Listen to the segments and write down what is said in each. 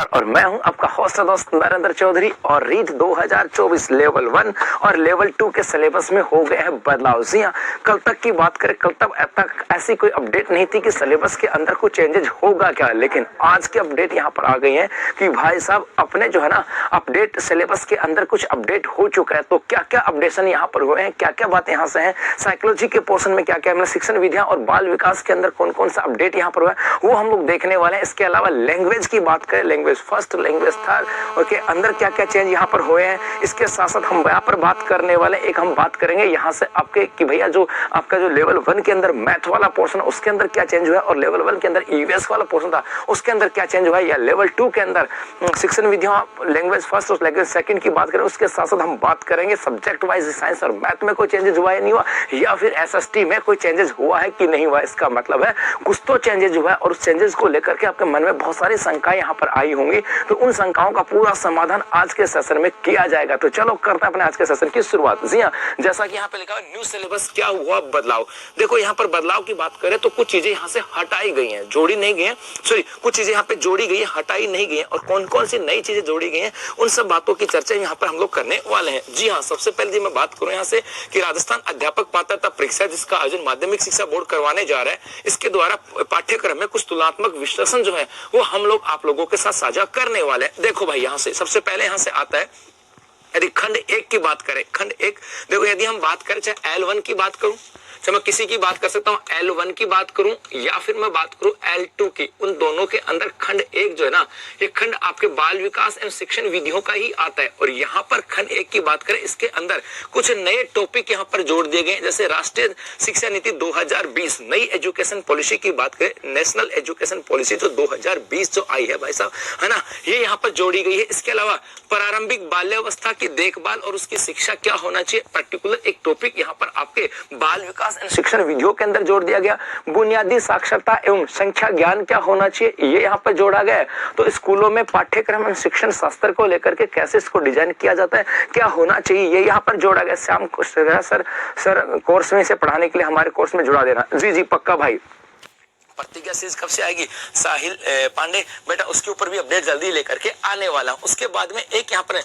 नमस्कार और मैं हूं आपका होस्ट दोस्त नरेंद्र चौधरी और रीट 2024 लेवल 1 और लेवल 2 के सिलेबस में हो गए हैं बदलाव। जी हां, कल तक की बात करें, कल तक ऐसी कोई अपडेट नहीं थी कि सिलेबस के अंदर कुछ चेंजेस होगा क्या, लेकिन आज की अपडेट यहां पर आ गई है कि भाई साहब अपने जो है ना अपडेट सिलेबस के अंदर कुछ अपडेट हो चुका है। तो क्या क्या अपडेशन यहां पर हुए हैं, क्या क्या बात यहां से है, साइकोलॉजी के पोर्शन में क्या क्या, मतलब शिक्षण विधियां और बाल विकास के अंदर कौन कौन सा अपडेट यहां पर हुआ है वो हम लोग देखने वाले हैं। इसके अलावा लैंग्वेज की बात करें, लैंग्वेज फर्स्ट, लैंग्वेज थर्ड और के अंदर क्या क्या चेंज यहाँ पर हुए हैं, इसके साथ साथ हम यहाँ पर बात करने वाले एक हम बात करेंगे यहाँ से आपके कि भैया जो आपका जो लेवल 1 के अंदर मैथ वाला पोर्शन उसके अंदर क्या चेंज हुआ है और लेवल 1 के अंदर ईवीएस वाला पोर्शन था उसके अंदर क्या चेंज हुआ है, या लेवल 2 के अंदर शिक्षण विधियों लैंग्वेज फर्स्ट और लैंग्वेज सेकंड की बात करें। उसके साथ साथ हम बात करेंगे सब्जेक्ट वाइज साइंस और मैथ में कोई चेंजेस हुआ है नहीं हुआ, या फिर एसएसटी में कोई चेंजेस हुआ है कि नहीं हुआ। इसका मतलब है कुछ तो चेंजेस हुआ है और उस चेंजेस को लेकर के आपके मन में बहुत सारी शंकाएं यहाँ पर आई होंगी, तो उन शंकाओं का पूरा समाधान आज के सेशन में किया जाएगा। तो चलो करते हैं अपने आज के सेशन की शुरुआत। जी हाँ, जैसा कि यहाँ पे लिखा है न्यू सिलेबस क्या हुआ बदलाव। देखो यहाँ पर बदलाव की बात करें तो कुछ चीजें यहाँ से हटाई गई हैं, जोड़ी नहीं गई हैं, सॉरी कुछ चीजें यहाँ पे जोड़ी गई है, हटाई नहीं गई है, और कौन कौन सी नई चीजें जोड़ी गई हैं उन सब बातों की चर्चा यहाँ पर हम लोग करने वाले हैं। जी हाँ, सबसे पहले मैं बात करूँ यहाँ से कि राजस्थान अध्यापक पात्रता परीक्षा जिसका आयोजन माध्यमिक शिक्षा बोर्ड करवाने जा रहा है, इसके द्वारा पाठ्यक्रम में कुछ तुलनात्मक विश्लेषण जो है वो हम लोग आप लोगों के साथ साझा करने वाले हैं। देखो भाई यहाँ से सबसे पहले यहाँ से आता है, यदि खंड 1 की बात करें, खंड 1 देखो, यदि हम बात करें चाहे L1 की बात करूं, चाहे मैं किसी की बात कर सकता हूं L1 की बात करूं या फिर मैं बात करूं L2 की, उन दोनों के अंदर खंड 1 जो है ना ये खंड आपके बाल विकास एवं शिक्षण विधियों का ही आता है। और यहाँ पर खंड 1 की बात करें, इसके अंदर कुछ नए टॉपिक यहाँ पर जोड़ दिए गए, जैसे राष्ट्रीय शिक्षा नीति 2020, नई एजुकेशन पॉलिसी की बात करें, नेशनल एजुकेशन पॉलिसी जो 2020 जो आई है भाई साहब, है ना, ये यहाँ पर जोड़ी गई है। इसके अलावा प्रारंभिक बाल्यावस्था की देखभाल और उसकी शिक्षा क्या होना चाहिए, पर्टिकुलर एक टॉपिक यहाँ पर आपके बाल विकास शिक्षण विधियों के अंदर जोड़ दिया गया। बुनियादी साक्षरता एवं संख्या ज्ञान क्या होना चाहिए, ये यहाँ पर जोड़ा गया है। तो स्कूलों में पाठ्यक्रम एवं शिक्षण शास्त्र को लेकर के कैसे इसको डिजाइन किया जाता है, क्या होना चाहिए, ये यहाँ पर जोड़ा गया। श्याम सर कोर्स में इसे पढ़ाने के लिए हमारे कोर्स में जुड़ा देना। जी जी पक्का भाई। प्रतिज्ञा सीरीज कब से आएगी, साहिल पांडे बेटा, उसके ऊपर भी अपडेट जल्दी लेकर के आने वाला हूं। उसके बाद में एक यहाँ पर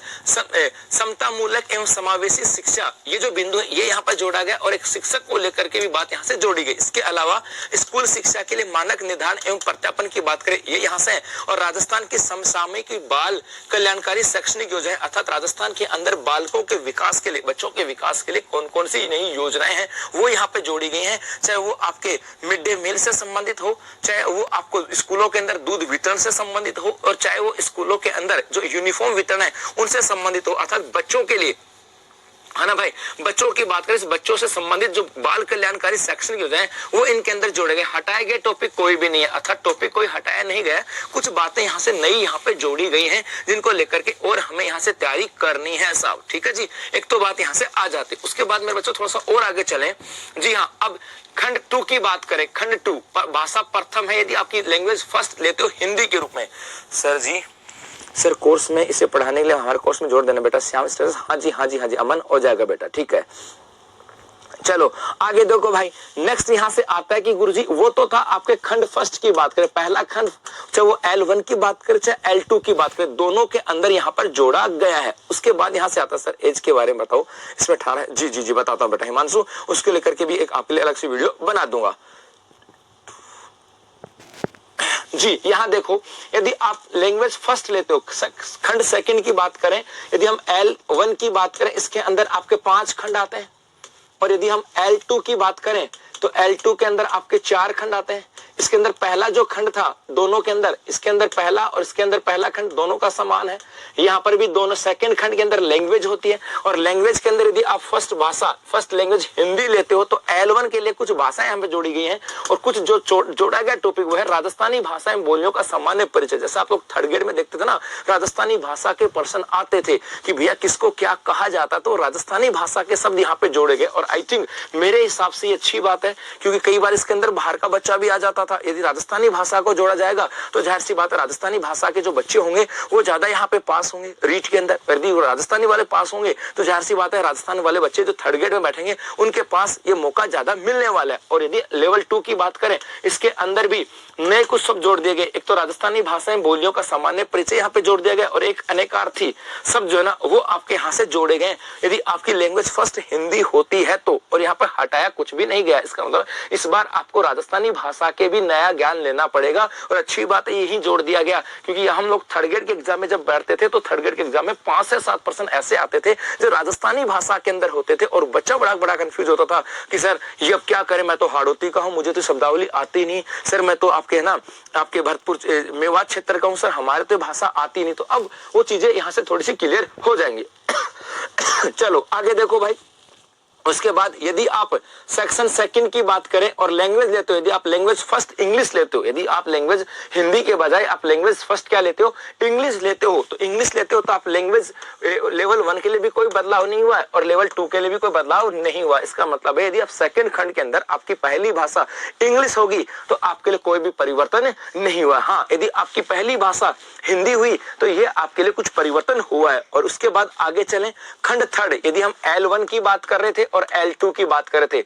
समता मूलक एवं समावेशी शिक्षा, ये जो बिंदु है ये यहाँ पर जोड़ा गया और एक शिक्षक को लेकर के भी बात यहाँ से जोड़ी गई। इसके अलावा स्कूल शिक्षा के लिए मानक निर्धारण एवं प्रत्यापन की बात करें, ये यहाँ से है। और राजस्थान की समसामयिक बाल कल्याणकारी शैक्षणिक योजना, अर्थात राजस्थान के अंदर बालकों के विकास के लिए, बच्चों के विकास के लिए कौन कौन सी नई योजनाएं हैं वो यहाँ पे जोड़ी गई हैं, चाहे वो आपके मिड डे मील से संबंधित हो, चाहे वो आपको स्कूलों के अंदर दूध वितरण से संबंधित हो, और चाहे वो स्कूलों के अंदर जो यूनिफॉर्म वितरण है उनसे संबंधित हो, अर्थात बच्चों के लिए, है ना भाई, बच्चों की बात करें, बच्चों से संबंधित जो बाल कल्याणकारी शैक्षणिक योजना है वो इनके अंदर जोड़े गए। हटाए गए टॉपिक कोई भी नहीं है, अर्थात टॉपिक कोई हटाया नहीं गया, कुछ बातें यहाँ से नई यहाँ पे जोड़ी गई हैं जिनको लेकर के और हमें यहाँ से तैयारी करनी है साहब, ठीक है जी। एक तो बात यहाँ से आ जाती, उसके बाद मेरे बच्चों थोड़ा सा और आगे चलें। जी हाँ, अब खंड 2 की बात करें, खंड 2 भाषा प्रथम है, यदि आपकी लैंग्वेज फर्स्ट लेते हो हिंदी के रूप में। सर जी सर कोर्स में इसे पढ़ाने के लिए हमारे कोर्स में जोड़ देना बेटा, श्याम स्टेटस, हाँ जी हाँ जी हाँ जी, अमन हो जाएगा बेटा, ठीक है। चलो आगे देखो भाई, नेक्स्ट यहाँ से आता है कि गुरुजी वो तो था आपके खंड फर्स्ट की बात करें, पहला खंड, चाहे वो L1 की बात करें चाहे L2 की बात करें, दोनों के अंदर यहाँ पर जोड़ा गया है। उसके बाद यहाँ से आता है सर एज के बारे में बताओ, इसमें 18 है। जी जी जी बताता हूँ बेटा हिमांशु, उसके लेकर के भी एक आपके लिए अलग से वीडियो बना दूंगा। जी यहाँ देखो, यदि आप लैंग्वेज फर्स्ट लेते हो, खंड सेकंड की बात करें, यदि हम L1 की बात करें, इसके अंदर आपके 5 खंड आते हैं, और यदि हम L2 की बात करें तो L2 के अंदर आपके 4 खंड आते हैं। इसके अंदर पहला जो खंड था दोनों के अंदर, इसके अंदर पहला और इसके अंदर पहला खंड दोनों का समान है। यहाँ पर भी दोनों सेकंड खंड के अंदर लैंग्वेज होती है, और लैंग्वेज के अंदर यदि आप फर्स्ट भाषा फर्स्ट लैंग्वेज हिंदी लेते हो तो L1 के लिए कुछ भाषाएं यहाँ पे जोड़ी गई हैं, और कुछ जो जोड़ा गया टॉपिक वो है राजस्थानी भाषा एवं बोलियों का सामान्य परिचय। जैसे आप लोग थर्ड ग्रेड में देखते थे ना, राजस्थानी भाषा के प्रश्न आते थे कि भैया किसको क्या कहा जाता, तो राजस्थानी भाषा के शब्द यहाँ पे जोड़े गए। और आई थिंक मेरे हिसाब से ये अच्छी बात है, क्योंकि कई बार इसके अंदर बाहर का बच्चा भी आ जाता था। यदि राजस्थानी भाषा को जोड़ा जाएगा तो जाहिर सी बात है राजस्थानी भाषा के जो बच्चे होंगे वो ज्यादा यहाँ पे पास होंगे रीट के अंदर। यदि राजस्थानी वाले पास होंगे तो जाहिर सी बात है राजस्थान वाले बच्चे जो थर्ड ग्रेड में बैठेंगे उनके पास ये मौका ज्यादा मिलने वाला है। और यदि लेवल 2 की बात करें, इसके अंदर भी नए कुछ शब्द जोड़ दिए गए। एक तो राजस्थानी भाषाएं बोलियों का सामान्य परिचय यहाँ पे जोड़ दिया गया और एक अनेकार्थी शब्द जो है ना वो आपके यहाँ से जोड़े गए। यदि आपकी लैंग्वेज फर्स्ट हिंदी होती है तो, और यहाँ पर हटाया कुछ भी नहीं गया। इसका मतलब इस बार आपको राजस्थानी भाषा के भी नया ज्ञान लेना पड़ेगा। और अच्छी बात है यही जोड़ दिया गया, क्योंकि हम लोग थर्ड ग्रेड के एग्जाम में जब बैठते थे तो थर्ड ग्रेड के एग्जाम में 5 से 7% ऐसे आते थे जो राजस्थानी भाषा के अंदर होते थे और बच्चा बड़ा कंफ्यूज होता था कि सर ये अब क्या करें, मैं तो हाड़ौती का हूं, मुझे तो शब्दावली आती नहीं, सर मैं तो आपके ना आपके भरतपुर मेवात क्षेत्र का हूं, सर हमारे तो भाषा आती नहीं। तो अब वो चीजें यहां से थोड़ी सी क्लियर हो जाएंगी। चलो आगे देखो भाई। उसके बाद यदि आप सेक्शन सेकंड की बात करें और लैंग्वेज लेते हो, यदि आप लैंग्वेज फर्स्ट इंग्लिश लेते हो, यदि आप लैंग्वेज हिंदी के बजाय आप लैंग्वेज फर्स्ट क्या लेते हो, इंग्लिश लेते हो, तो इंग्लिश लेते हो तो आप लैंग्वेज लेवल 1 के लिए भी कोई बदलाव नहीं हुआ है और लेवल 2 के लिए भी कोई बदलाव नहीं हुआ। इसका मतलब है यदि आप सेकंड खंड के अंदर आपकी पहली भाषा इंग्लिश होगी तो आपके लिए कोई भी परिवर्तन नहीं हुआ। हाँ, यदि आपकी पहली भाषा हिंदी हुई तो ये आपके लिए कुछ परिवर्तन हुआ है। और उसके बाद आगे चलें, खंड थर्ड, यदि हम L1 की बात कर रहे थे और L2 की बात कर रहे थे,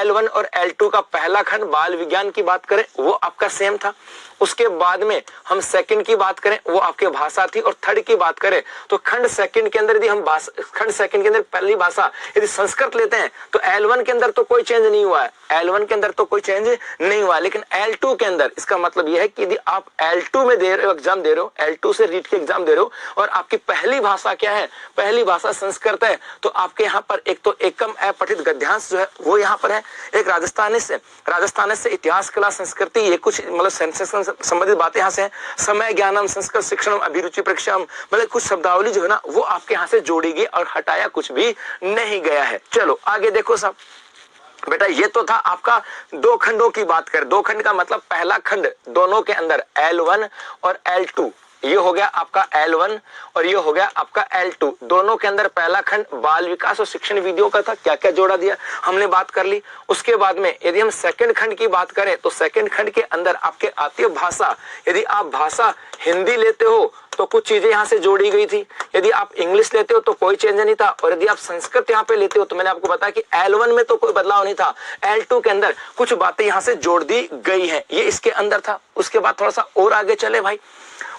L1 और L2 का पहला खंड बाल विज्ञान की बात करें वो आपका सेम था। उसके बाद में हम सेकंड की बात करें वो आपके भाषा थी और थर्ड की बात करें तो खंड सेकंड के अंदर यदि हम खंड सेकंड के अंदर पहली भाषा यदि संस्कृत लेते हैं तो L1 के अंदर तो कोई चेंज नहीं हुआ है, L1 के अंदर तो कोई चेंज नहीं हुआ, लेकिन L2 के अंदर इसका मतलब यह है कि यदि आप L2 में दे रहे हो एग्जाम दे रहे हो, L2 से रीट के एग्जाम दे रहे हो और आपकी पहली भाषा क्या है, पहली भाषा संस्कृत है, तो आपके यहाँ पर एक तो एकम अपठित गद्यांश जो है वो यहाँ पर है, एक राजस्थानी से इतिहास कला संस्कृति ये कुछ मतलब सेंसेस संबंधित बातें यहाँ से हैं, समय ज्ञानम संस्कृत शिक्षणम अभिरुचि परीक्षा मतलब कुछ शब्दावली जो है ना वो आपके यहाँ से जोड़ी गई और हटाया कुछ भी नहीं गया है। चलो आगे देखो साहब। बेटा ये तो था आपका दो खंडों की बात करें, दो खंड का मतलब पहला खंड दोनों के अंदर L1 और L2, ये हो गया आपका L1 और ये हो गया आपका L2, दोनों के अंदर पहला खंड बाल विकास और शिक्षण विधियों का था, क्या क्या जोड़ा दिया हमने बात कर ली। उसके बाद में यदि हम सेकंड खंड की बात करें तो सेकंड खंड के अंदर आपके आती है भाषा, यदि आप भाषा हिंदी लेते हो तो कुछ चीजें यहाँ से जोड़ी गई थी, यदि आप इंग्लिश लेते हो तो कोई चेंज नहीं था, और यदि आप संस्कृत यहाँ पे लेते हो तो मैंने आपको बताया कि L1 में तो कोई बदलाव नहीं था, L2 के अंदर कुछ बातें यहाँ से जोड़ दी गई हैं, ये इसके अंदर था। उसके बाद थोड़ा सा और आगे चले भाई।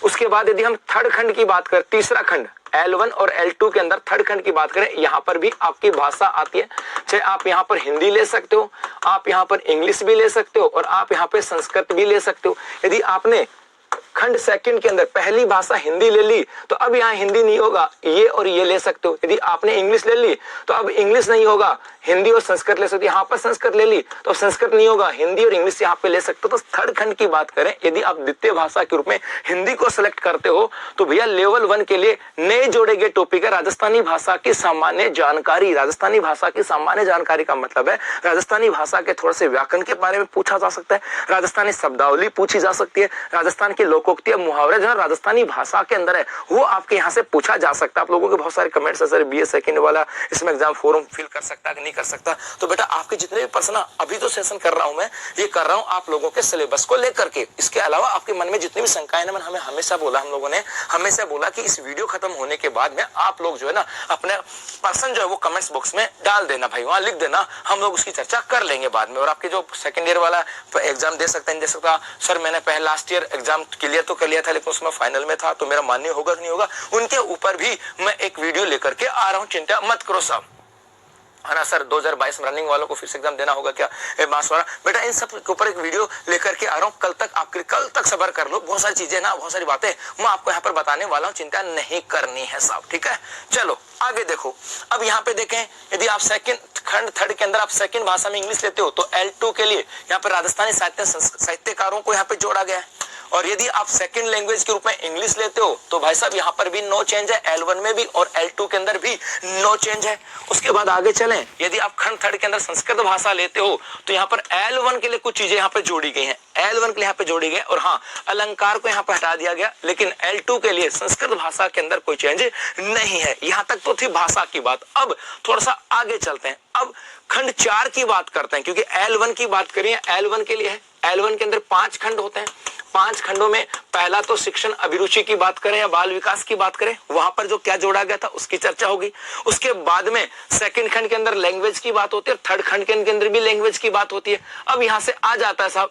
उसके बाद यदि हम थर्ड खंड की बात करें, तीसरा खंड L1 और L2 के अंदर थर्ड खंड की बात करें, यहाँ पर भी आपकी भाषा आती है, चाहे आप यहाँ पर हिंदी ले सकते हो, आप यहाँ पर इंग्लिश भी ले सकते हो और आप यहाँ पे संस्कृत भी ले सकते हो। यदि आपने खंड सेकंड के अंदर पहली भाषा हिंदी ले ली तो अब यहाँ हिंदी नहीं होगा, ये और ये ले सकते हो। यदि आपने इंग्लिश ले ली तो अब इंग्लिश नहीं होगा, हिंदी और संस्कृत ले सकते हो। यहाँ पर संस्कृत ले ली तो अब संस्कृत नहीं होगा, हिंदी और इंग्लिश यहाँ पे ले सकते हो। तो थर्ड खंड की बात करें, यदि आप द्वितीय भाषा के रूप में हिंदी को सिलेक्ट करते हो तो भैया लेवल 1 के लिए नए जोड़े गए टॉपिक है राजस्थानी भाषा की सामान्य जानकारी। राजस्थानी भाषा की सामान्य जानकारी का मतलब है राजस्थानी भाषा के थोड़े से व्याकरण के बारे में पूछा जा सकता है, राजस्थानी शब्दावली पूछी जा सकती है, राजस्थान के लोकोक्ति मुहावरे जो राजस्थानी भाषा के अंदर है वो आपके यहाँ से पूछा जा सकता है। आप लोगों के बहुत सारे कमेंट्स है, सर BA सेकंड वाला इसमें एग्जाम फॉर्म फिल कर सकता है कि नहीं कर सकता। तो बेटा आपके जितने भी प्रश्न अभी तो सेशन कर रहा हूं मैं, ये कर रहा हूं आप लोगों के सिलेबस को लेकर के। इसके अलावा आपके मन में जितनी भी शंकाएं मैंने हमें हमेशा बोला, हम लोगों ने हमेशा बोला कि इस वीडियो खत्म होने के बाद में आप लोग जो है ना अपने पर्सन जो है वो कमेंट्स बॉक्स में डाल देना भाई, वहां लिख देना, हम लोग उसकी चर्चा कर लेंगे बाद में। और आपके जो सेकंड ईयर वाला एग्जाम दे सकते हैं, दे सकता सर मैंने पहले लास्ट ईयर एग्जाम क्लियर तो कर लिया था लेकिन उसमें फाइनल में था तो मेरा मान्य होगा कि नहीं होगा, उनके ऊपर भी मैं एक वीडियो लेकर के आ रहा हूं, चिंता मत करो साहब, है ना सर। 2022 में रनिंग वालों को फिर से एग्जाम देना होगा क्या, मास वाला, बेटा इन सब के ऊपर एक वीडियो लेकर के आ रहा हूँ कल तक सब्र कर लो, बहुत सारी चीजें ना बहुत सारी बातें मैं आपको यहाँ पर बताने वाला हूँ, चिंता नहीं करनी है साहब, ठीक है। चलो आगे देखो। अब यहाँ पे देखें, यदि आप खंड थर्ड के अंदर आप सेकंड भाषा में इंग्लिश लेते हो तो L2 के लिए यहाँ पर राजस्थानी साहित्यकारों को यहाँ पे जोड़ा गया है, और यदि आप सेकंड लैंग्वेज के रूप में इंग्लिश लेते हो तो भाई साहब यहाँ पर भी नो चेंज है, L1 में भी और L2 के अंदर भी नो चेंज है। उसके बाद आगे चलें, यदि आप खंड थर्ड के अंदर संस्कृत भाषा लेते हो तो यहाँ पर L1 के लिए कुछ चीजें यहाँ पे जोड़ी गई हैं, L1 के लिए यहाँ पे जोड़ी गई, और हाँ अलंकार को यहाँ पे हटा दिया गया, लेकिन L2 के लिए संस्कृत भाषा के अंदर कोई चेंज नहीं है। यहाँ तक तो थी भाषा की बात। अब थोड़ा सा आगे चलते हैं, अब खंड 4 की बात करते हैं, क्योंकि L1 की बात करिए, L1 के लिए है, L1 के अंदर 5 खंड होते हैं, 5 खंडों में पहला तो शिक्षण अभिरुचि की बात करें या बाल विकास की बात करें, वहां पर जो क्या जोड़ा गया था उसकी चर्चा होगी। उसके बाद में सेकंड खंड के अंदर लैंग्वेज की बात होती है, थर्ड खंड के अंदर भी लैंग्वेज की बात होती है। अब यहां से आ जाता है साहब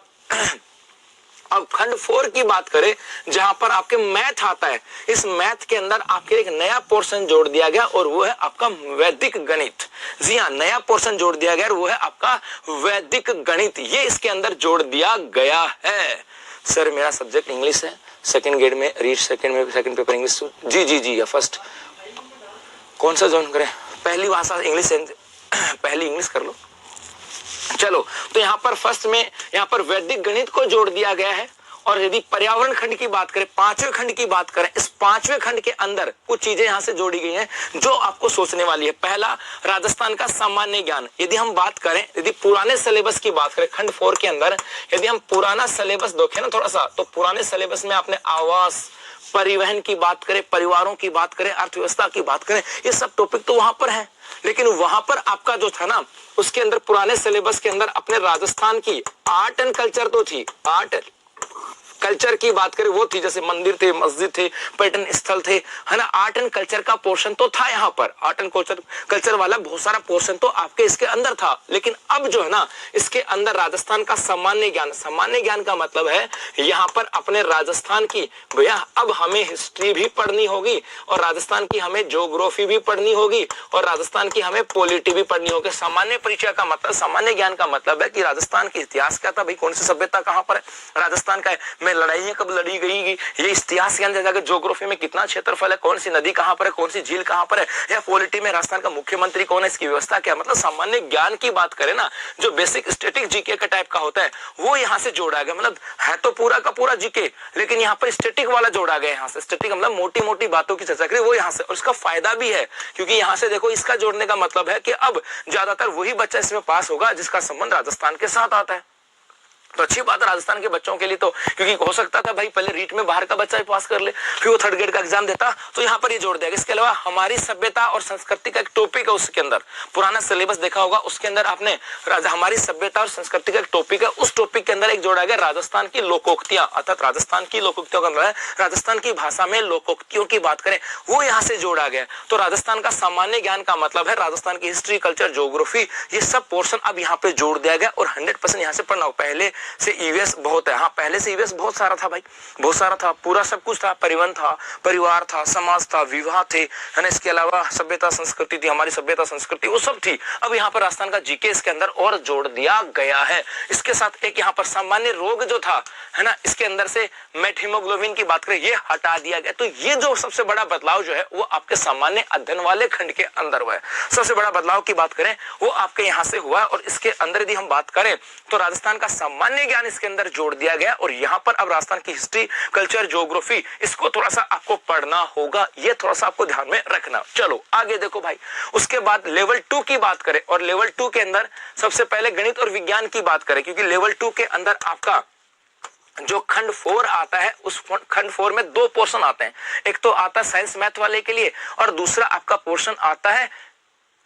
अब खंड 4 की बात करें जहां पर आपके मैथ आता है, इस मैथ के अंदर आपके एक नया पोर्शन जोड़ दिया गया और वो है आपका वैदिक गणित। जी हाँ, नया पोर्शन जोड़ दिया गया और वो है आपका वैदिक गणित, ये इसके अंदर जोड़ दिया गया है। सर मेरा सब्जेक्ट इंग्लिश है, सेकंड ग्रेड में रीच सेकंड पेपर इंग्लिश। जी जी जी, या फर्स्ट कौन सा ज्वाइन करें? पहली भाषा इंग्लिश, पहली इंग्लिश कर लो। चलो, तो यहाँ पर फर्स्ट में यहाँ पर वैदिक गणित को जोड़ दिया गया है। और यदि पर्यावरण खंड की बात करें, पांचवें खंड की बात करें, इस पांचवें खंड के अंदर कुछ चीजें यहां से जोड़ी गई हैं जो आपको सोचने वाली है। पहला, राजस्थान का सामान्य ज्ञान। यदि हम बात करें, यदि पुराने सिलेबस की बात करें खंड 4 के अंदर, यदि हम पुराना सिलेबस देखें ना थोड़ा सा, तो पुराने सिलेबस में आपने आवास, परिवहन की बात करें, परिवारों की बात करें, अर्थव्यवस्था की बात करें, ये सब टॉपिक तो वहां पर है। लेकिन वहां पर आपका जो था ना, उसके अंदर पुराने सिलेबस के अंदर अपने राजस्थान की आर्ट एंड कल्चर तो थी, आर्ट कल्चर की बात करें वो थी, जैसे मंदिर थे, मस्जिद थे, पर्यटन स्थल थे, है ना। आर्ट एंड कल्चर का पोर्शन तो था यहाँ पर, आर्ट एंड कल्चर वाला बहुत सारा पोर्शन तो आपके इसके अंदर था। लेकिन अब जो है ना, इसके अंदर राजस्थान का सामान्य ज्ञान, सामान्य ज्ञान का मतलब है यहाँ पर अपने राजस्थान की, भैया अब हमें हिस्ट्री भी पढ़नी होगी और राजस्थान की हमें ज्योग्राफी भी पढ़नी होगी और राजस्थान की हमें पॉलिटी भी पढ़नी होगी। सामान्य परिचय का मतलब, सामान्य ज्ञान का मतलब है कि राजस्थान की इतिहास क्या था, भाई कौन सी सभ्यता कहाँ पर है, राजस्थान का है, लड़ाइयां कब लड़ी गई, ये इतिहास के अंदर ज्योग्राफी में कितना क्षेत्रफल है, कौन सी नदी कहां पर है, कौन सी झील कहां पर है, या पॉलिटी में राजस्थान का मुख्यमंत्री कौन है, इसकी व्यवस्था क्या। मतलब सामान्य ज्ञान की बात करें ना, जो बेसिक स्टैटिक जीके का टाइप का होता है वो यहां से जोड़ा गया। मतलब है तो पूरा का पूरा जीके, लेकिन यहाँ पर स्टैटिक वाला जोड़ा गया। यहाँ से स्टैटिक मतलब मोटी मोटी बातों की चर्चा करें वो यहाँ से, और इसका फायदा भी है क्योंकि यहाँ से देखो, इसका जोड़ने का मतलब है कि अब ज्यादातर वही बच्चा इसमें पास होगा जिसका संबंध राजस्थान के साथ आता है। तो अच्छी बात है राजस्थान के बच्चों के लिए, तो क्योंकि हो सकता था भाई पहले रीट में बाहर का बच्चा भी पास कर ले, फिर वो थर्ड ग्रेड का एग्जाम देता, तो यहाँ पर ये जोड़ दिया। इसके अलावा हमारी सभ्यता और संस्कृति का एक टॉपिक है, उसके अंदर पुराना सिलेबस देखा होगा, उसके अंदर आपने हमारी सभ्यता और संस्कृति का एक टॉपिक है, उस टॉपिक के अंदर एक जोड़ा गया राजस्थान की लोकोक्तियां, अर्थात राजस्थान की लोकोक्तियों का अंदर राजस्थान की भाषा में लोकोक्तियों की बात करें वो यहाँ से जोड़ा गया। तो राजस्थान का सामान्य ज्ञान का मतलब है राजस्थान की हिस्ट्री, कल्चर, ज्योग्राफी, ये सब पोर्शन अब यहाँ पे जोड़ दिया गया और 100% यहाँ से पढ़ना हो। पहले से ईवीएस बहुत है, हाँ पहले से ईवीएस बहुत सारा था भाई, बहुत सारा था, पूरा सब कुछ था, परिवहन था, परिवार था, समाज था, विवाह थे, है ना। इसके अलावा सभ्यता संस्कृति थी, हमारी सभ्यता संस्कृति वो सब थी। अब यहाँ पर राजस्थान का जीके इसके अंदर और जोड़ दिया गया है। इसके साथ एक यहाँ पर सामान्य रोग जो था, है ना, इसके अंदर से मेट हीमोग्लोबिन की बात करें ये हटा दिया गया। तो ये जो सबसे बड़ा बदलाव जो है वो आपके सामान्य अध्ययन वाले खंड के अंदर हुआ है। सबसे बड़ा बदलाव की बात करें वो आपके यहाँ से हुआ है। और इसके अंदर यदि हम बात करें तो राजस्थान का सामान्य ज्ञान इसके अंदर जोड़ दिया गया और यहाँ पर अब राजस्थान की हिस्ट्री, कल्चर, ज्योग्राफी इसको थोड़ा सा आपको पढ़ना होगा, ये थोड़ा सा आपको ध्यान में रखना। चलो आगे देखो भाई, उसके बाद लेवल 2 की बात करें और लेवल 2 के अंदर सबसे पहले गणित और विज्ञान की बात करें, क्योंकि लेवल 2 के अंदर आपका जो खंड 4 आता है उस खंड 4 में 2 पोर्शन आते हैं। एक तो आता है साइंस मैथ वाले के लिए और दूसरा आपका पोर्शन आता है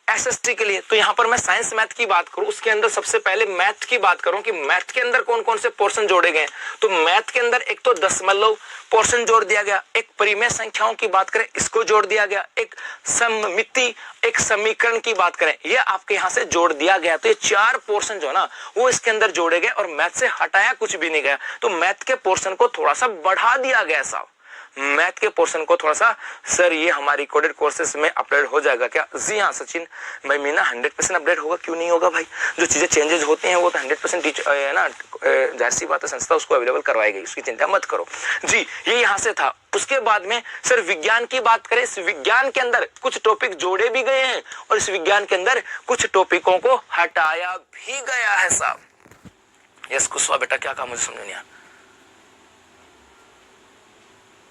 एसएसटी के लिए। तो यहाँ पर मैं साइंस मैथ की बात करूं, उसके अंदर सबसे पहले मैथ की बात करूं कि मैथ के अंदर कौन कौन से पोर्शन जोड़े गए। तो मैथ के अंदर एक तो दशमलव पोर्शन जोड़ दिया गया, एक परिमेय संख्याओं की बात करें इसको जोड़ दिया गया, एक सममिति, एक समीकरण की बात करें ये आपके यहाँ से जोड़ दिया गया। तो ये 4 पोर्शन जो ना वो इसके अंदर जोड़े गए और मैथ से हटाया कुछ भी नहीं गया। तो मैथ के पोर्शन को थोड़ा सा बढ़ा दिया गया साहब, मैथ के पोर्शन को थोड़ा सा। सर ये हमारी कोडेड कोर्सेज में अपडेट हो जाएगा क्या? जी हाँ सचिन भाई, मीना 100% अपडेट होगा, क्यों नहीं होगा भाई। जो चीजें चेंजेस होती हैं वो तो 100% है ना, जाहिर सी बात है संस्था उसको अवेलेबल करवाई गई, उसकी चिंता मत करो जी। ये यहाँ से था। उसके बाद में सर विज्ञान की बात करें, इस विज्ञान के अंदर कुछ टॉपिक जोड़े भी गए हैं और इस विज्ञान के अंदर कुछ टॉपिकों को हटाया भी गया है साहब। यस कुशवा बेटा क्या कहा मुझे समझ नहीं आया,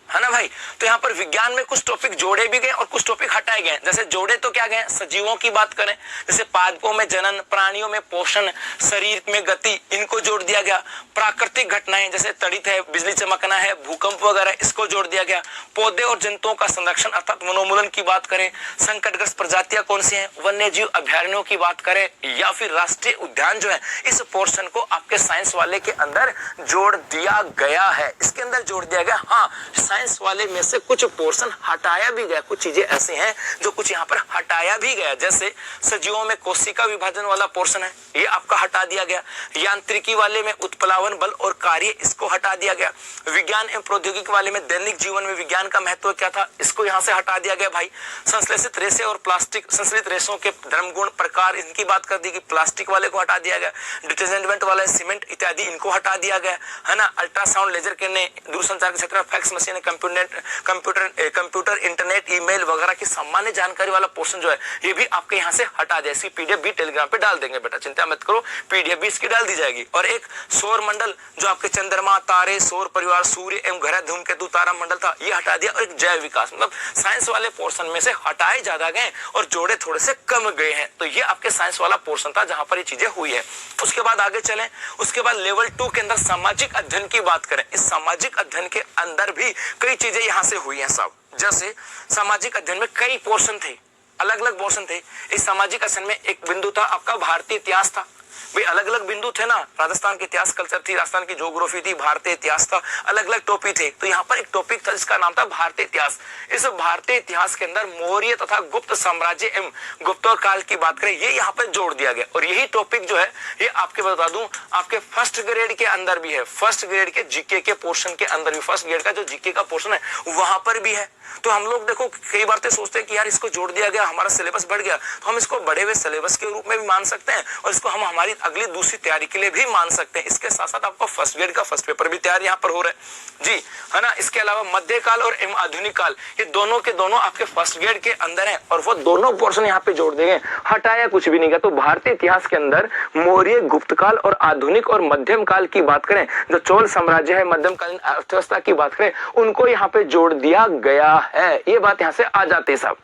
है ना भाई। तो यहाँ पर विज्ञान में कुछ टॉपिक जोड़े भी गए और कुछ टॉपिक हटाए गए। जैसे जोड़े तो क्या गए, सजीवों की बात करें जैसे पादपों में जनन, प्राणियों में पोषण, शरीर में गति, इनको जोड़ दिया गया। प्राकृतिक घटनाएं जैसे तड़ित है, बिजली चमकना है, भूकंप वगैरह इसको जोड़ दिया गया। पौधे और जंतुओं का संरक्षण अर्थात वनोन्मूलन की बात करें, संकटग्रस्त प्रजातियां कौन सी हैं, वन्य जीव अभ्यारण्यों की बात करें या फिर राष्ट्रीय उद्यान जो है, इस पोर्शन को आपके साइंस वाले के अंदर जोड़ दिया गया है। इसके अंदर जोड़ दिया गया। हाँ साइंस वाले में से कुछ पोर्शन हटाया भी गया, कुछ चीजें ऐसी हैं जो कुछ यहाँ पर हटाया भी गया, जैसे सजीवों में कोशिका विभाजन वाला पोर्शन है, ये आपका हटा दिया गया। यांत्रिकी वाले में उत्प्लावन बल और कार्य, इसको हटा दिया गया। विज्ञान एवं प्रौद्योगिकी वाले में दैनिक जीवन में विज्ञान का महत्व क्या था, इसको यहाँ से हटा दिया गया भाई। संश्लेषित रेशे और प्लास्टिक, संश्लेषित रेशों के धर्म गुण प्रकार, इनकी बात कर दी कि प्लास्टिक वाले को हटा दिया गया। डिटर्जेंट वाले सीमेंट इत्यादि, इनको हटा दिया गया है ना। अल्ट्रासाउंड, लेजर किरणें, दूरसंचार के क्षेत्र में fax machine, computer, internet, email वगैरह की सामान्य जानकारी वाला पोर्शन जो है ये भी आपके यहाँ से हटा दिया। इसकी पीडीएफ भी टेलीग्राम पे डाल देंगे बेटा, चिंता मत करो, पीडीएफ भी इसकी डाल दी जाएगी। और एक सौर मंडल जो आपके चंद्रमा, तारे, सौर परिवार, सूर्य एवं ग्रह, धूमकेतु, तारा मंडल था, ये हटा दिया। और एक जैव विकास, मतलब साइंस वाले पोर्शन में से हटाए ज्यादा गए और जोड़े थोड़े से कम गए हैं। तो ये आपके साइंस वाला पोर्शन था जहां पर ये चीजें हुई है। उसके बाद आगे चलें, उसके बाद लेवल 2 के अंदर सामाजिक अध्ययन की बात करें। इस सामाजिक अध्ययन के अंदर भी कई चीजें यहां से हुई हैं साहब। जैसे सामाजिक अध्ययन में कई पोर्शन थे, अलग अलग पोर्शन थे। इस सामाजिक अध्ययन में एक बिंदु था आपका भारतीय इतिहास था। भाई अलग अलग बिंदु थे ना, राजस्थान की इतिहास कल्चर थी, राजस्थान की ज्योग्राफी थी, भारतीय इतिहास था, अलग अलग टॉपिक थे। तो यहाँ पर एक टॉपिक था जिसका नाम था भारतीय इतिहास। इस भारतीय इतिहास के अंदर मौर्य तथा गुप्त साम्राज्य एवं गुप्तोत्तर काल की बात करें, ये यहाँ पर जोड़ दिया गया। और यही टॉपिक जो है ये आपके बता दूं आपके फर्स्ट ग्रेड के अंदर भी है, फर्स्ट ग्रेड के जीके के पोर्शन के अंदर भी, फर्स्ट ग्रेड का जो जीके का पोर्शन है वहां पर भी है। तो हम लोग देखो कई बार तो सोचते हैं कि यार इसको जोड़ दिया गया, हमारा सिलेबस बढ़ गया, तो हम इसको बढ़े हुए सिलेबस के रूप में भी मान सकते हैं और इसको हम हमारी अगली दूसरी तैयारी के लिए भी मान सकते हैं। इसके साथ साथ आपको फर्स्ट ग्रेड का फर्स्ट पेपर भी तैयार यहाँ पर हो रहा है जी, है ना। इसके अलावा मध्यकाल और एवं आधुनिक काल, ये दोनों के दोनों आपके फर्स्ट ग्रेड के अंदर है और वो दोनों पोर्शन यहाँ पे जोड़ दिए, हटाया कुछ भी नहीं गया। तो भारतीय इतिहास के अंदर मौर्य, गुप्त काल और आधुनिक और मध्यम काल की बात करें, जो चोल साम्राज्य है, मध्यमकालीन अर्थव्यवस्था की बात करें, उनको यहाँ पे जोड़ दिया गया है। ये बात यहाँ से आ जाती है साहब।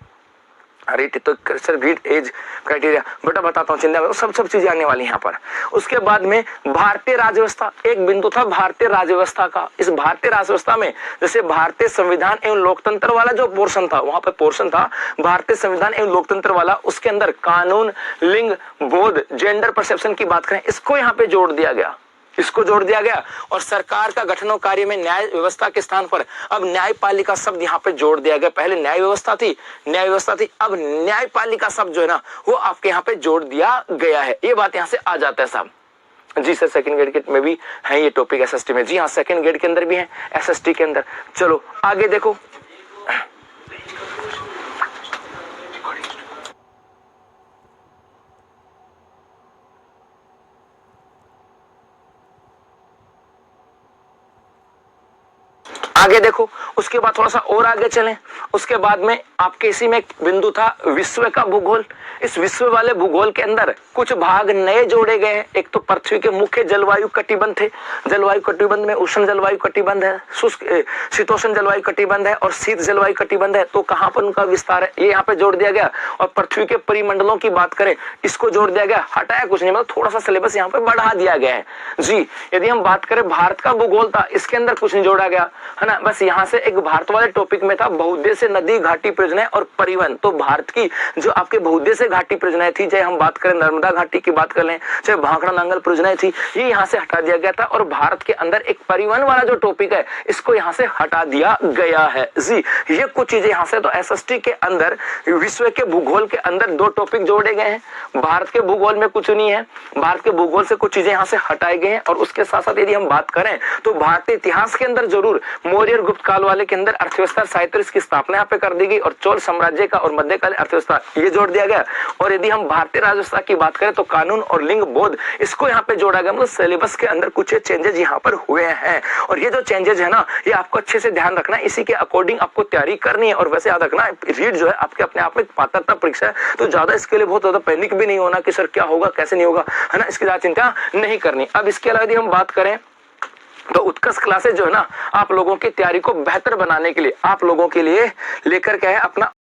अरे तो एज क्राइटेरिया बेटा बताता हूँ, चिंता करो, सब चीजें आने वाली यहाँ पर। उसके बाद में भारतीय राजव्यवस्था, एक बिंदु था भारतीय राजव्यवस्था का। इस भारतीय राजव्यवस्था में जैसे भारतीय संविधान एवं लोकतंत्र वाला जो पोर्शन था, वहां पर पोर्शन था भारतीय संविधान एवं लोकतंत्र वाला, उसके अंदर कानून, लिंग, बोध, जेंडर परसेप्शन की बात करें, इसको यहाँ पे जोड़ दिया गया, इसको जोड़ दिया गया। और सरकार का गठन और कार्य में न्याय व्यवस्था के स्थान पर अब न्यायपालिका शब्द यहाँ पे जोड़ दिया गया। पहले न्याय व्यवस्था थी, अब न्यायपालिका शब्द जो है ना वो आपके यहाँ पे जोड़ दिया गया है। ये बात यहाँ से आ जाता है साहब। जी सर, सेकंड ग्रेड में भी है ये टॉपिक एसएसटी में। जी हाँ, सेकंड ग्रेड के अंदर भी है, एसएसटी के अंदर। चलो आगे देखो, आगे देखो। उसके बाद थोड़ा सा और आगे चलें। उसके बाद में आपके इसी में बिंदु था विश्व का भूगोल। इस विश्व वाले भूगोल के अंदर कुछ भाग नए जोड़े गए हैं। एक तो पृथ्वी के मुख्य जलवायु कटिबंध थे, जलवायु कटिबंध में उष्ण जलवायु कटिबंध है, शुष्क शीतोष्ण जलवायु कटिबंध है और शीत जलवायु कटिबंध है। तो कहां पर उनका विस्तार है ये यहाँ पे जोड़ दिया गया। और पृथ्वी के परिमंडलों की बात करें, इसको जोड़ दिया गया, हटाया कुछ नहीं, मतलब थोड़ा सा सिलेबस यहाँ पे बढ़ा दिया गया है जी। यदि हम बात करें भारत का भूगोल था, इसके अंदर कुछ नहीं जोड़ा गया, है ना। बस यहाँ से एक भारत वाले टॉपिक में था बहुउद्देश्य नदी घाटी परियोजनाएं और परिवहन। तो भारत की जो आपके बहुउद्देश्य घाटी परियोजनाएं थी, चाहे हम बात करें नर्मदा घाटी की बात कर लें, चाहे भाखड़ा नांगल परियोजनाएं थी, ये यहाँ से हटा दिया गया था। और भारत के अंदर एक परिवहन वाला जो टॉपिक है, इसको यहाँ से हटा दिया गया है जी। ये कुछ चीजें यहाँ से, तो एसएसटी के अंदर विश्व के भूगोल के अंदर दो टॉपिक जोड़े गए हैं। भारत के भूगोल में कुछ नहीं है, भारत के भूगोल से कुछ चीजें यहाँ से हटाई गई हैं। और उसके साथ साथ यदि हम बात करें तो भारतीय इतिहास के अंदर जरूर मौर्य और गुप्त काल वाले के अंदर अर्थव्यवस्था साहित्य इसकी स्थापना यहाँ पे कर दी गई और चोल साम्राज्य का और मध्यकालीन अर्थव्यवस्था ये जोड़ दिया गया। और यदि हम भारतीय राजव्यवस्था की बात करें तो कानून और लिंग बोध इसको यहाँ पे जोड़ा गया। मतलब सिलेबस के अंदर कुछ चेंजेस यहाँ पर हुए हैं और ये जो चेंजेस है ना, ये आपको अच्छे से ध्यान रखना है, इसी के अकॉर्डिंग आपको तैयारी करनी है। और वैसे याद रखना, रीड जो है आपके अपने आप में पात्रता परीक्षा है, तो ज्यादा इसके लिए बहुत ज्यादा पैनिक भी नहीं होना कि सर क्या होगा कैसे नहीं होगा, है ना, इसकी ज्यादा चिंता नहीं करनी। अब इसके अलावा यदि हम बात करें तो उत्कर्ष क्लासेस जो है ना, आप लोगों की तैयारी को बेहतर बनाने के लिए आप लोगों के लिए लेकर के है अपना